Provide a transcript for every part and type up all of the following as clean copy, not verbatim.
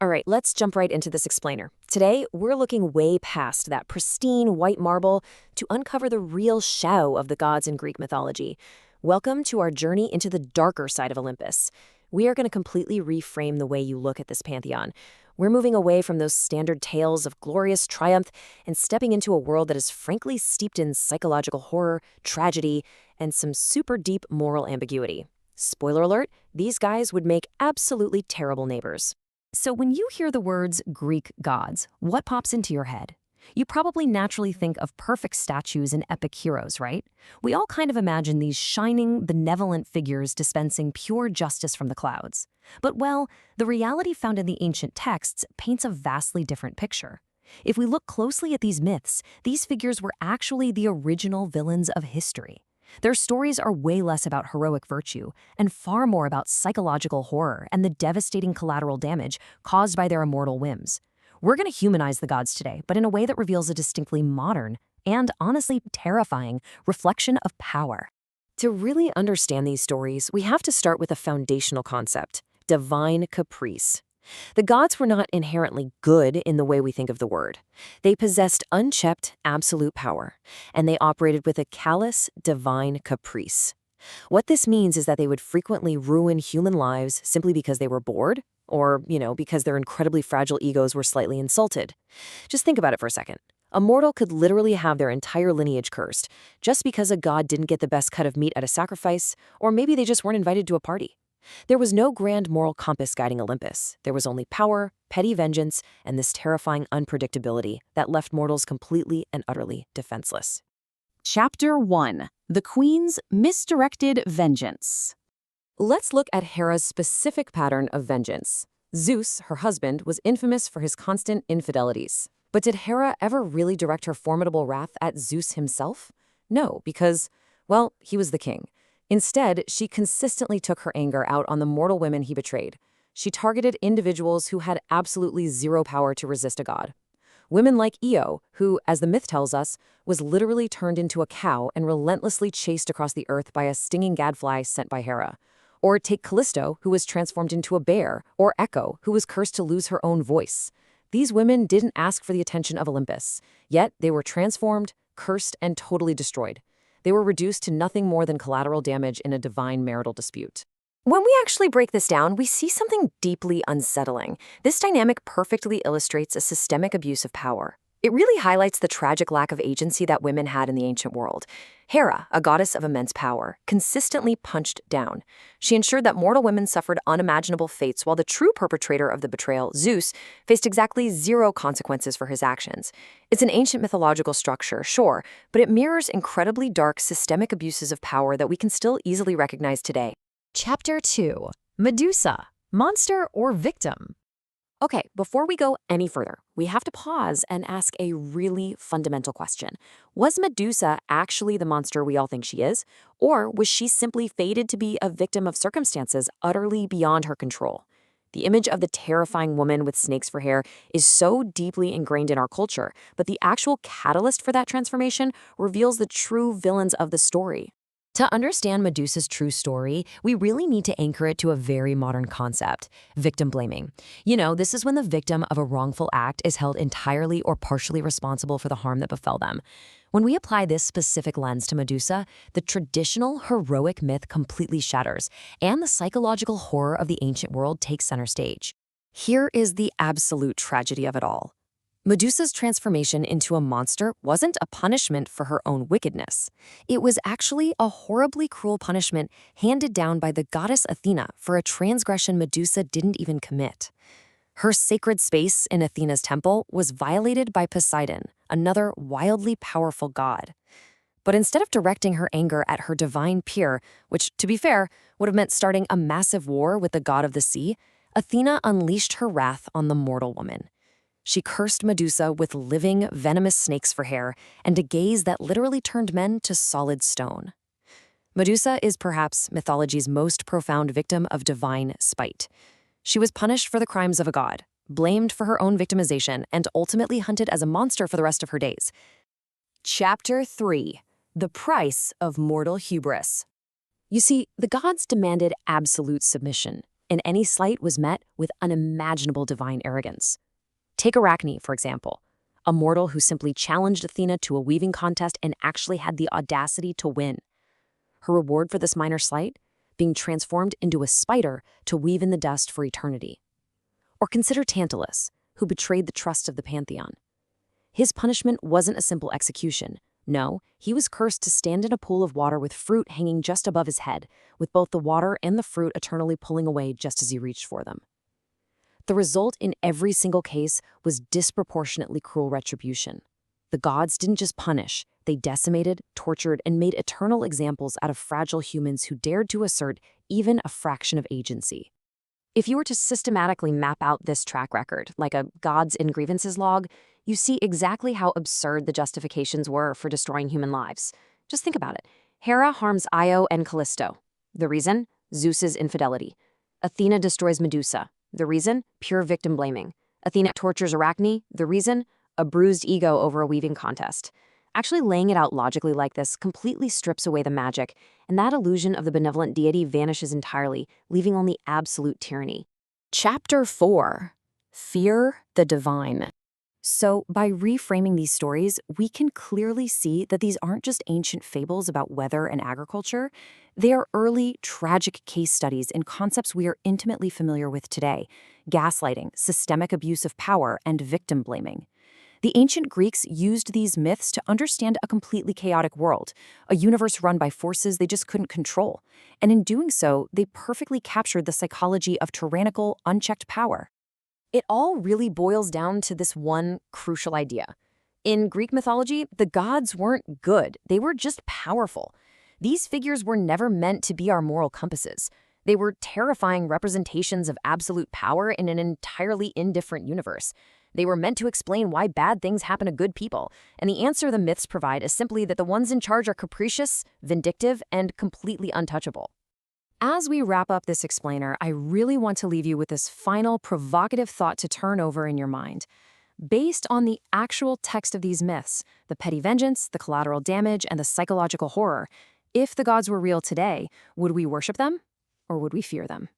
All right, let's jump right into this explainer. Today, we're looking way past that pristine white marble to uncover the real shadow of the gods in Greek mythology. Welcome to our journey into the darker side of Olympus. We are going to completely reframe the way you look at this pantheon. We're moving away from those standard tales of glorious triumph and stepping into a world that is frankly steeped in psychological horror, tragedy, and some super deep moral ambiguity. Spoiler alert, these guys would make absolutely terrible neighbors. So when you hear the words Greek gods, what pops into your head? You probably naturally think of perfect statues and epic heroes, right? We all kind of imagine these shining, benevolent figures dispensing pure justice from the clouds. But well, the reality found in the ancient texts paints a vastly different picture. If we look closely at these myths, these figures were actually the original villains of history. Their stories are way less about heroic virtue and far more about psychological horror and the devastating collateral damage caused by their immortal whims. We're going to humanize the gods today, but in a way that reveals a distinctly modern and honestly terrifying reflection of power. To really understand these stories, we have to start with a foundational concept: divine caprice. The gods were not inherently good in the way we think of the word. They possessed unchecked, absolute power, and they operated with a callous, divine caprice. What this means is that they would frequently ruin human lives simply because they were bored, or, because their incredibly fragile egos were slightly insulted. Just think about it for a second. A mortal could literally have their entire lineage cursed just because a god didn't get the best cut of meat at a sacrifice, or maybe they just weren't invited to a party. There was no grand moral compass guiding Olympus. There was only power, petty vengeance, and this terrifying unpredictability that left mortals completely and utterly defenseless. Chapter 1. The Queen's Misdirected Vengeance. Let's look at Hera's specific pattern of vengeance. Zeus, her husband, was infamous for his constant infidelities. But did Hera ever really direct her formidable wrath at Zeus himself? No, because, well, he was the king. Instead, she consistently took her anger out on the mortal women he betrayed. She targeted individuals who had absolutely zero power to resist a god. Women like Io, who, as the myth tells us, was literally turned into a cow and relentlessly chased across the earth by a stinging gadfly sent by Hera. Or take Callisto, who was transformed into a bear, or Echo, who was cursed to lose her own voice. These women didn't ask for the attention of Olympus, yet they were transformed, cursed, and totally destroyed. They were reduced to nothing more than collateral damage in a divine marital dispute. When we actually break this down, we see something deeply unsettling. This dynamic perfectly illustrates a systemic abuse of power. It really highlights the tragic lack of agency that women had in the ancient world. Hera, a goddess of immense power, consistently punched down. She ensured that mortal women suffered unimaginable fates, while the true perpetrator of the betrayal, Zeus, faced exactly zero consequences for his actions. It's an ancient mythological structure, sure, but it mirrors incredibly dark systemic abuses of power that we can still easily recognize today. Chapter 2. Medusa, Monster or Victim? Okay, before we go any further, we have to pause and ask a really fundamental question. Was Medusa actually the monster we all think she is? Or was she simply fated to be a victim of circumstances utterly beyond her control? The image of the terrifying woman with snakes for hair is so deeply ingrained in our culture, but the actual catalyst for that transformation reveals the true villains of the story. To understand Medusa's true story, we really need to anchor it to a very modern concept: victim blaming. This is when the victim of a wrongful act is held entirely or partially responsible for the harm that befell them. When we apply this specific lens to Medusa, the traditional heroic myth completely shatters, and the psychological horror of the ancient world takes center stage. Here is the absolute tragedy of it all. Medusa's transformation into a monster wasn't a punishment for her own wickedness. It was actually a horribly cruel punishment handed down by the goddess Athena for a transgression Medusa didn't even commit. Her sacred space in Athena's temple was violated by Poseidon, another wildly powerful god. But instead of directing her anger at her divine peer, which, to be fair, would have meant starting a massive war with the god of the sea, Athena unleashed her wrath on the mortal woman. She cursed Medusa with living, venomous snakes for hair and a gaze that literally turned men to solid stone. Medusa is perhaps mythology's most profound victim of divine spite. She was punished for the crimes of a god, blamed for her own victimization, and ultimately hunted as a monster for the rest of her days. Chapter 3. The Price of Mortal Hubris. You see, the gods demanded absolute submission. and any slight was met with unimaginable divine arrogance. Take Arachne, for example, a mortal who simply challenged Athena to a weaving contest and actually had the audacity to win. Her reward for this minor slight? Being transformed into a spider to weave in the dust for eternity. Or consider Tantalus, who betrayed the trust of the pantheon. His punishment wasn't a simple execution. No, he was cursed to stand in a pool of water with fruit hanging just above his head, with both the water and the fruit eternally pulling away just as he reached for them. The result in every single case was disproportionately cruel retribution. The gods didn't just punish, they decimated, tortured, and made eternal examples out of fragile humans who dared to assert even a fraction of agency. If you were to systematically map out this track record, like a gods and grievances log, you see exactly how absurd the justifications were for destroying human lives. Just think about it. Hera harms Io and Callisto. The reason? Zeus's infidelity. Athena destroys Medusa. The reason? Pure victim blaming. Athena tortures Arachne. The reason? A bruised ego over a weaving contest. Actually laying it out logically like this completely strips away the magic, and that illusion of the benevolent deity vanishes entirely, leaving only absolute tyranny. Chapter 4. Fear the Divine. So, by reframing these stories, we can clearly see that these aren't just ancient fables about weather and agriculture. They are early, tragic case studies in concepts we are intimately familiar with today: gaslighting, systemic abuse of power, and victim blaming. The ancient Greeks used these myths to understand a completely chaotic world, a universe run by forces they just couldn't control. And in doing so, they perfectly captured the psychology of tyrannical, unchecked power. It all really boils down to this one crucial idea. In Greek mythology, the gods weren't good, they were just powerful. These figures were never meant to be our moral compasses. They were terrifying representations of absolute power in an entirely indifferent universe. They were meant to explain why bad things happen to good people, and the answer the myths provide is simply that the ones in charge are capricious, vindictive, and completely untouchable. As we wrap up this explainer, I really want to leave you with this final provocative thought to turn over in your mind. Based on the actual text of these myths, the petty vengeance, the collateral damage, and the psychological horror, if the gods were real today, would we worship them, or would we fear them?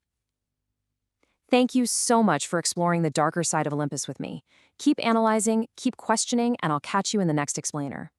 Thank you so much for exploring the darker side of Olympus with me. Keep analyzing, keep questioning, and I'll catch you in the next explainer.